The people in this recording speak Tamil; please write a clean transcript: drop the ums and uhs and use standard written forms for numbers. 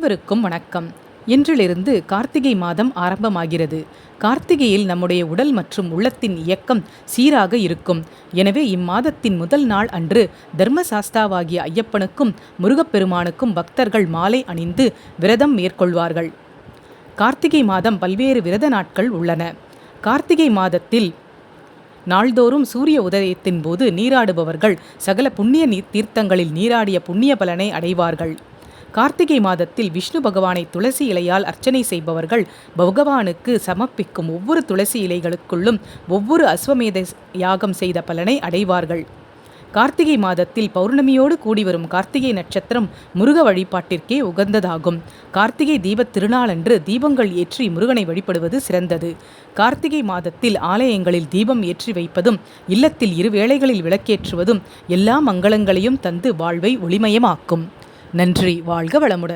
அனைவருக்கும் வணக்கம். இன்றிலிருந்து கார்த்திகை மாதம் ஆரம்பமாகிறது. கார்த்திகையில் நம்முடைய உடல் மற்றும் உள்ளத்தின் இயக்கம் சீராக இருக்கும். எனவே இம்மாதத்தின் முதல் நாள் அன்று தர்மசாஸ்தாவாகிய ஐயப்பனுக்கும் முருகப்பெருமானுக்கும் பக்தர்கள் மாலை அணிந்து விரதம் மேற்கொள்வார்கள். கார்த்திகை மாதம் பல்வேறு விரத நாட்கள் உள்ளன. கார்த்திகை மாதத்தில் நாள்தோறும் சூரிய உதயத்தின் போது நீராடுபவர்கள் சகல புண்ணிய தீர்த்தங்களில் நீராடிய புண்ணிய பலனை அடைவார்கள். கார்த்திகை மாதத்தில் விஷ்ணு பகவானை துளசி இலையால் அர்ச்சனை செய்பவர்கள் பகவானுக்கு சமர்ப்பிக்கும் ஒவ்வொரு துளசி இலைகளுக்குள்ளும் ஒவ்வொரு அஸ்வமேத யாகம் செய்த பலனை அடைவார்கள். கார்த்திகை மாதத்தில் பௌர்ணமியோடு கூடி வரும் கார்த்திகை நட்சத்திரம் முருக வழிபாட்டிற்கே உகந்ததாகும். கார்த்திகை தீபத் திருநாளன்று தீபங்கள் ஏற்றி முருகனை வழிபடுவது சிறந்தது. கார்த்திகை மாதத்தில் ஆலயங்களில் தீபம் ஏற்றி வைப்பதும் இல்லத்தில் இரு வேளைகளில் விளக்கேற்றுவதும் எல்லா மங்களங்களையும் தந்து வாழ்வை ஒளிமயமாக்கும். நன்றி. வாழ்க வளமுடன்.